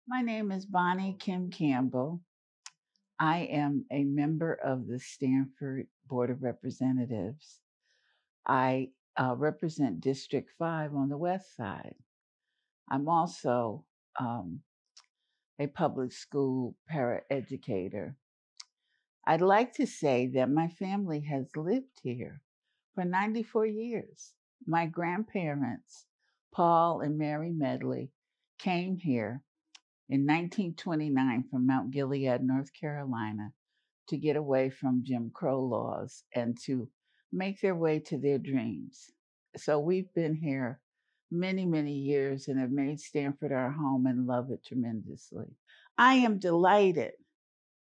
My name is Bonnie Kim Campbell. I am a member of the Stamford Board of Representatives. I represent District 5 on the west side. I'm also um, a public school paraeducator. I'd like to say that my family has lived here for 94 years. My grandparents, Paul and Mary Medley, came here in 1929 from Mount Gilead, North Carolina, to get away from Jim Crow laws and to make their way to their dreams. So we've been here many, many years and have made Stamford our home and love it tremendously. I am delighted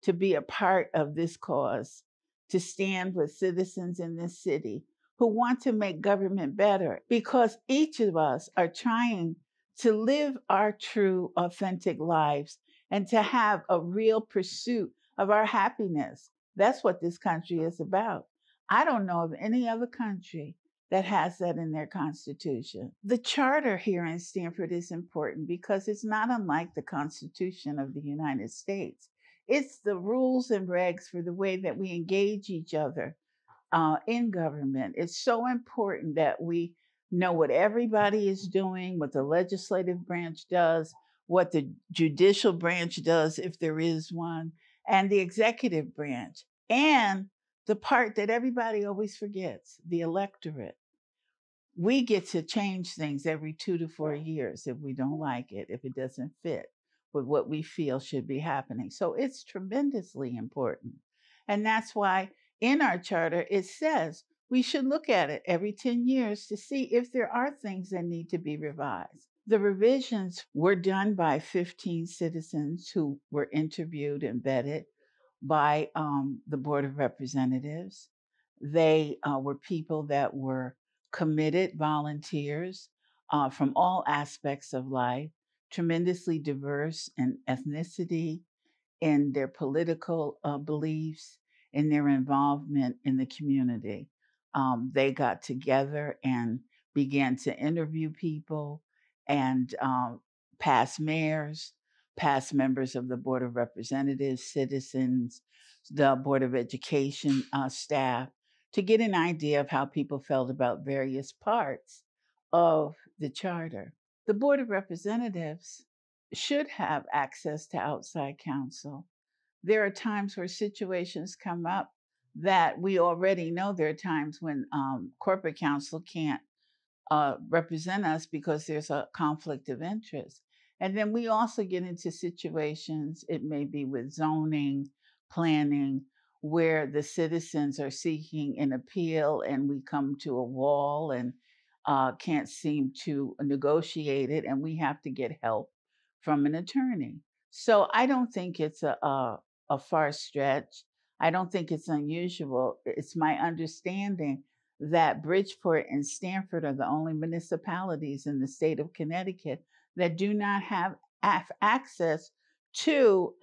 to be a part of this cause, to stand with citizens in this city who want to make government better because each of us are trying to live our true, authentic lives and to have a real pursuit of our happiness. That's what this country is about. I don't know of any other country that has that in their constitution. The charter here in Stamford is important because it's not unlike the Constitution of the United States. It's the rules and regs for the way that we engage each other in government. It's so important that we know what everybody is doing, what the legislative branch does, what the judicial branch does, if there is one, and the executive branch, and the part that everybody always forgets, the electorate. We get to change things every 2 to 4 years if we don't like it, if it doesn't fit with what we feel should be happening. So it's tremendously important. And that's why in our charter it says we should look at it every 10 years to see if there are things that need to be revised. The revisions were done by 15 citizens who were interviewed and vetted by the Board of Representatives. They were people that were committed volunteers from all aspects of life, tremendously diverse in ethnicity, in their political beliefs, in their involvement in the community. They got together and began to interview people and past mayors, past members of the Board of Representatives, citizens, the Board of Education staff, to get an idea of how people felt about various parts of the charter. The Board of Representatives should have access to outside counsel. There are times where situations come up that we already know there are times when corporate counsel can't represent us because there's a conflict of interest. And then we also get into situations, it may be with zoning, planning, where the citizens are seeking an appeal and we come to a wall and can't seem to negotiate it, and we have to get help from an attorney. So I don't think it's a far stretch. I don't think it's unusual. It's my understanding that Bridgeport and Stamford are the only municipalities in the state of Connecticut that do not have access to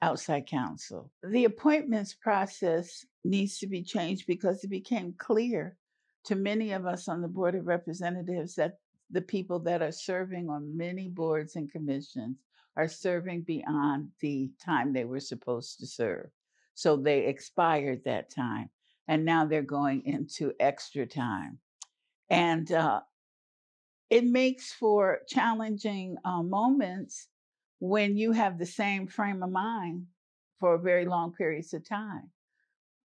outside counsel. The appointments process needs to be changed because it became clear to many of us on the Board of Representatives that the people that are serving on many boards and commissions are serving beyond the time they were supposed to serve. So they expired that time and now they're going into extra time. And it makes for challenging moments when you have the same frame of mind for very long periods of time.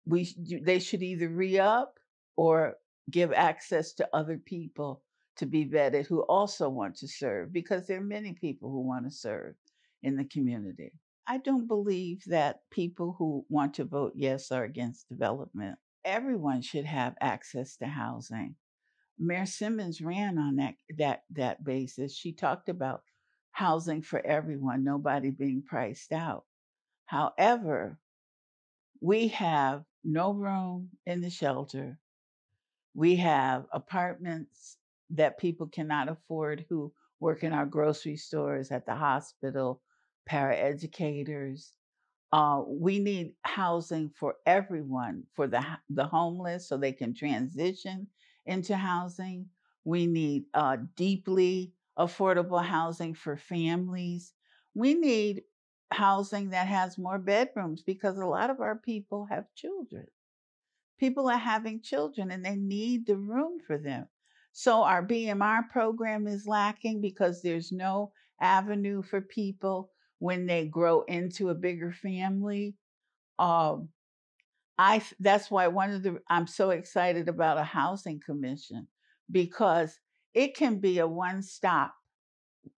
They should either re-up or give access to other people to be vetted who also want to serve, because there are many people who want to serve in the community. I don't believe that people who want to vote yes are against development. Everyone should have access to housing. Mayor Simmons ran on that basis. She talked about housing for everyone, nobody being priced out. However, we have no room in the shelter. We have apartments that people cannot afford who work in our grocery stores, at the hospital, paraeducators. We need housing for everyone, for the homeless, so they can transition into housing. We need deeply affordable housing for families. We need housing that has more bedrooms because a lot of our people have children. People are having children and they need the room for them. So our BMR program is lacking because there's no avenue for people when they grow into a bigger family. Um, that's why I'm so excited about a housing commission because it can be a one-stop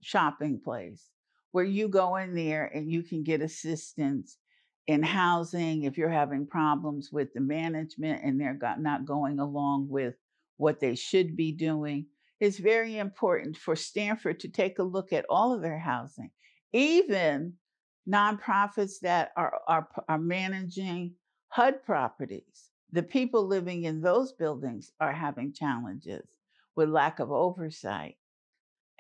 shopping place where you go in there and you can get assistance in housing if you're having problems with the management and not going along with what they should be doing. It's very important for Stamford to take a look at all of their housing, even nonprofits that are managing HUD properties. The people living in those buildings are having challenges with lack of oversight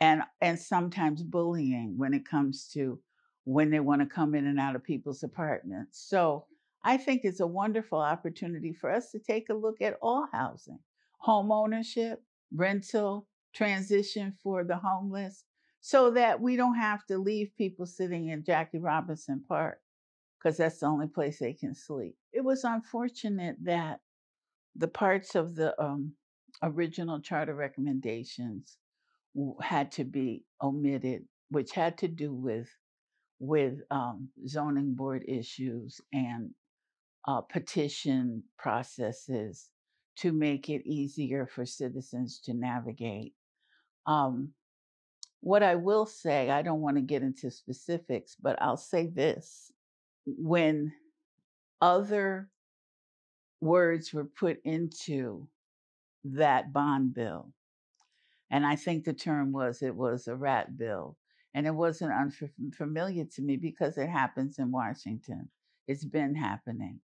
and sometimes bullying when it comes to when they want to come in and out of people's apartments. So I think it's a wonderful opportunity for us to take a look at all housing, home ownership, rental, transition for the homeless, so that we don't have to leave people sitting in Jackie Robinson Park because that's the only place they can sleep. It was unfortunate that the parts of the original charter recommendations had to be omitted, which had to do with zoning board issues and petition processes to make it easier for citizens to navigate. Um, what I will say, I don't want to get into specifics, but I'll say this: when other words were put into that bond bill, and I think the term was it was a rat bill. And it wasn't unfamiliar to me because it happens in Washington. It's been happening.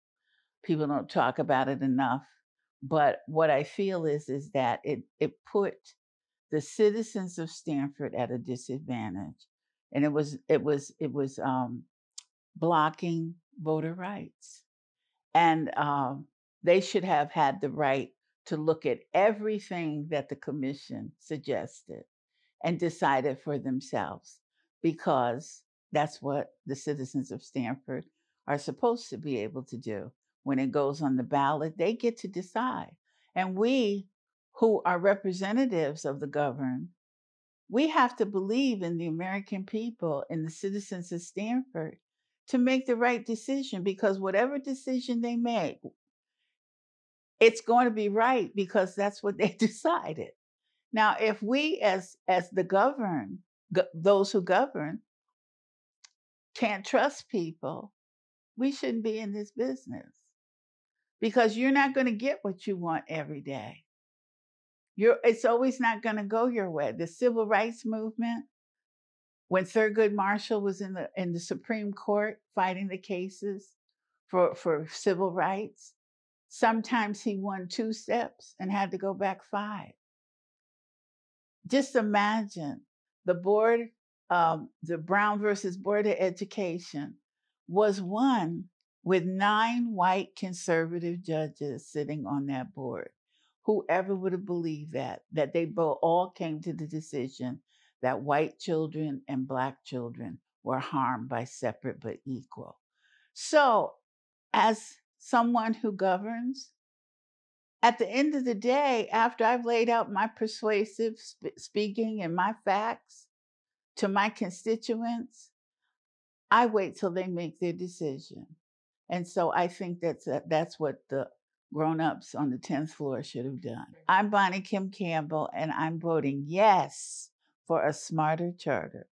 People don't talk about it enough. But what I feel is that it put the citizens of Stamford at a disadvantage. And it was blocking voter rights. And they should have had the right to look at everything that the commission suggested and decide it for themselves because that's what the citizens of Stamford are supposed to be able to do. When it goes on the ballot, they get to decide. And we, who are representatives of the governed, we have to believe in the American people and the citizens of Stamford to make the right decision because whatever decision they make, it's going to be right because that's what they decided. Now, if we as the governed, those who govern, can't trust people, we shouldn't be in this business because you're not going to get what you want every day. It's always not going to go your way. The civil rights movement, when Thurgood Marshall was in the Supreme Court fighting the cases for civil rights, sometimes he won 2 steps and had to go back 5. Just imagine the board, the Brown versus Board of Education was won with 9 white conservative judges sitting on that board. Whoever would have believed that they both all came to the decision that white children and Black children were harmed by separate but equal. So, as someone who governs, at the end of the day, after I've laid out my persuasive speaking and my facts to my constituents, I wait till they make their decision. And so I think that's what the grown-ups on the 10th floor should have done. I'm Bonnie Kim Campbell, and I'm voting yes for a smarter charter.